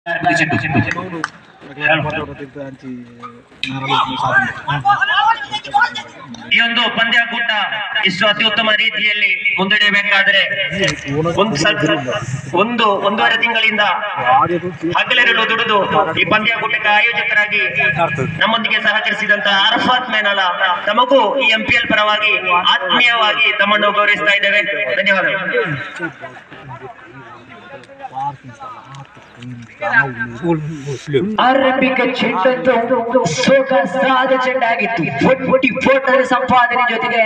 ಈ ಒಂದು ಪಂದ್ಯಾಕೂಟ ಇಷ್ಟು ಅತ್ಯುತ್ತಮ ರೀತಿಯಲ್ಲಿ ಮುನ್ನಡೆಯಬೇಕಾದ್ರೆ ಒಂದೂವರೆ ತಿಂಗಳಿಂದ ಹಗಲಿರುಳು ದುಡಿದು ಈ ಪಂದ್ಯಾಕೂಟಕ್ಕೆ ಆಯೋಜಕರಾಗಿ ನಮ್ಮೊಂದಿಗೆ ಸಹಕರಿಸಿದಂತಹ ಅರಫಾತ್ ಮೇನಲ ತಮಗೂ ಈ ಎಂಪಿಎಲ್ ಪರವಾಗಿ ಆತ್ಮೀಯವಾಗಿ ತಮ್ಮನ್ನು ಗೌರವಿಸ್ತಾ ಇದ್ದೇವೆ. ಧನ್ಯವಾದಗಳು. ಆರಂಭಿಕ ಚೆಂಡೊಂದು ಸೊಗಸಾದ ಚೆಂಡಾಗಿತ್ತು. ಫೋಟರ್ ಸಂಪಾದನೆ ಜೊತೆಗೆ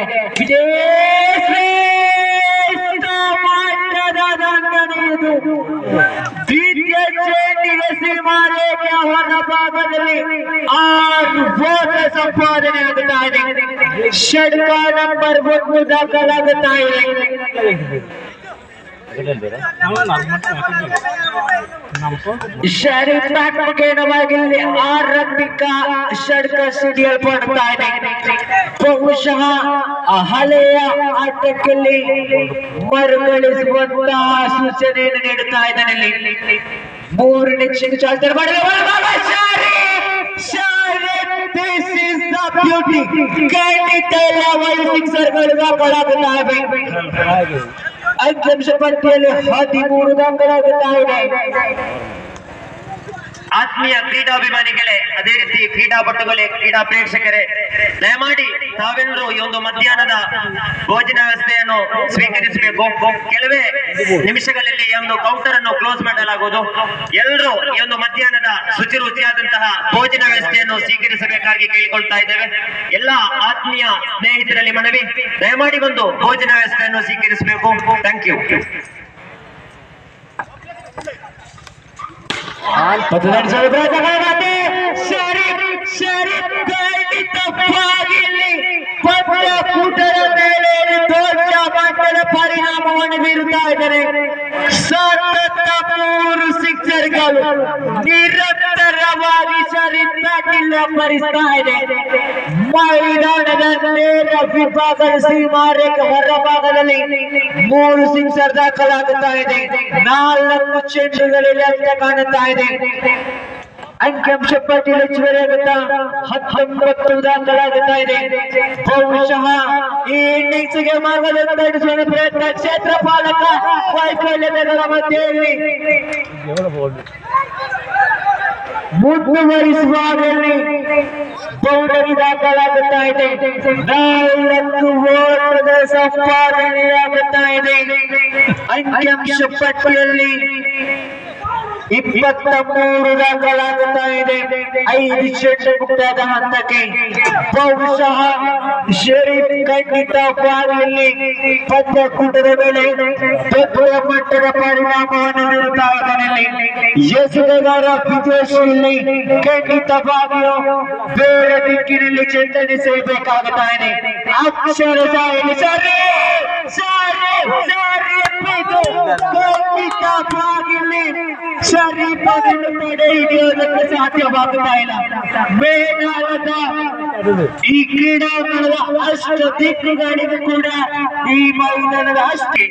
ದ್ವಿತೀಯ ಚೆಂಡಿಗೆ ಸೀಮಾರೇಖೆ ಹೊರ ಭಾಗದಲ್ಲಿ 6 ಫೋಟರ್ ಸಂಪಾದನೆ ಆಗುತ್ತಾ ಇದೆ. ಷಡ್ಕ ನಂಬರ್ 1 ದಾಖಲಾಗುತ್ತಾ ಇದೆ. ಶರೀರಾತ್ಮಕವಾಗಿ ಆರಂಭಿಕ ಷಡ್ಕ ಸಿಡಿಯಲ್ಪಡ್ತಾ ಇದೆ. ಬಹುಶಃ ಹಳೆಯ ಆಟದಲ್ಲಿ ಮರುಕಳಿಸುವಂತಹ ಸೂಚನೆಯನ್ನು ನೀಡುತ್ತಾ ಇದ್ದಾನೆ. 3ನೇ ಚೆಂಡು ಚಾಲ್ತಾರೆ ಖಂಡಿತ ಸಿಕ್ಸರ್ಗಳು ದಾಖಲಾಗುತ್ತವೆ. ಅಂಕಿಅಂಶ ಪಟ್ಟಿಯಲ್ಲಿ 13 ದಾಖಲಾಗುತ್ತಾ ಇದೆ. ಆತ್ಮೀಯ ಕ್ರೀಡಾಭಿಮಾನಿಗಳೇ, ಅದೇ ರೀತಿ ಕ್ರೀಡಾಪಟುಗಳೇ, ಕ್ರೀಡಾ ಪ್ರೇಕ್ಷಕರೇ, ದಯಮಾಡಿ ತಾವೆಲ್ಲರೂ ಈ ಒಂದು ಮಧ್ಯಾಹ್ನದ ಭೋಜನ ವ್ಯವಸ್ಥೆಯನ್ನು ಸ್ವೀಕರಿಸಬೇಕು. ಕೆಲವೇ ನಿಮಿಷಗಳಲ್ಲಿ ಈ ಒಂದು ಕೌಂಟರ್ ಅನ್ನು ಕ್ಲೋಸ್ ಮಾಡಲಾಗುವುದು. ಎಲ್ಲರೂ ಈ ಒಂದು ಮಧ್ಯಾಹ್ನದ ಶುಚಿರುಚಿಯಾದಂತಹ ಭೋಜನ ವ್ಯವಸ್ಥೆಯನ್ನು ಸ್ವೀಕರಿಸಬೇಕಾಗಿ ಕೇಳಿಕೊಳ್ತಾ ಇದ್ದೇವೆ. ಎಲ್ಲ ಆತ್ಮೀಯ ಸ್ನೇಹಿತರಲ್ಲಿ ಮನವಿ, ದಯಮಾಡಿ ಬಂದು ಭೋಜನ ವ್ಯವಸ್ಥೆಯನ್ನು ಸ್ವೀಕರಿಸಬೇಕು. Thank you. ಪಂದ್ಯಾಕೂಟದ ಮೇಲೆ ದೊಡ್ಡ ಮಟ್ಟದ ಪರಿಣಾಮವನ್ನು ಬೀರುತ್ತಾ ಇದ್ದಾರೆ. ಸತತ 3 ಸಿಕ್ಸರ್ಗಳು ನಿರಂತರವಾಗಿ ಶರೀಫ್ ಪ್ಯಾಟಿಲ್ ಅಪ್ಪರಿಸ್ತಾ ಇದೆ. ಮೈದಾನದ ನೇರ ವಿಭಾಗದ ಸೀಮಾರೇಖೆ ಹೊರಭಾಗದಲ್ಲಿ 3 ಸಿಕ್ಸರ್ ದಾಖಲಾಗುತ್ತಾ ಇದೆ. 4 ಚೆಂಡುಗಳಲ್ಲಿ ಅಂತ ಕಾಣುತ್ತಾ ಇದೆ. ಅಂಕಿಅಂಶ ಪಟ್ಟಿಯಲ್ಲಿ ಹೆಚ್ಚುವರಿಯಾಗುತ್ತಾ 19 ದಾಖಲಾಗುತ್ತಾ ಇದೆ. ಬಹುಶಃ ಈ ಇನ್ನಿಂಗ್ಸ್ಗೆ ಮಗದನ್ನು ನಡೆಸುವ ಪ್ರಯತ್ನ ಕ್ಷೇತ್ರಪಾಲಕ ವೈಫಲ್ಯದ ಮಧ್ಯೆಯಲ್ಲಿ ಮುಂದುವರಿಸುವಾಗಲಿ ಬೌಂಡರಿ ದಾಖಲಾಗುತ್ತಾ ಇದೆ. 4 ಓಟದ ಸಂಪಾದನೆಯಾಗುತ್ತಾ ಇದೆ. ಅಂಕಿಅಂಶ ಪಟ್ಟಿಯಲ್ಲಿ 23 ದಾಖಲಾಗುತ್ತಾ ಇದೆ. 5 ಚೆಂಡು ಮುಕ್ತಾದ ಹಂತಕ್ಕೆ. ಬಹುಶಃ ಶರೀಫ್ ಖಂಡಿತವಾಗಿ ಪಂದ್ಯಾಕೂಟದ ಮೇಲೆ ದೊಡ್ಡ ಮಟ್ಟದ ಪರಿಣಾಮವನ್ನು ಬೀರುತ್ತಾ ಇದ್ದಾನೆ. ಎಸೆಗಾರ ವಿದೇಶಿಯಲ್ಲಿ ಖಂಡಿತವಾಗಿಯೂ ಬೇರೆ ದಿಕ್ಕಿನಲ್ಲಿ ಚೆಂಡನಿಸಬೇಕಾಗುತ್ತಾ ಇದೆ. ಅಕ್ಷರಶಃ ಶರೀಫನ್ನು ತಡೆ ಹಿಡಿಯುವುದಕ್ಕೆ ಸಾಧ್ಯವಾಗುತ್ತಾ ಇಲ್ಲ. ಮೇಲಾದ ಈ ಕ್ರೀಡಾಂಗಣದ ಅಷ್ಟ ದಿಕ್ಕುಗಳಿಗೂ ಕೂಡ ಈ ಮೈದಾನದ ಅಷ್ಟೇ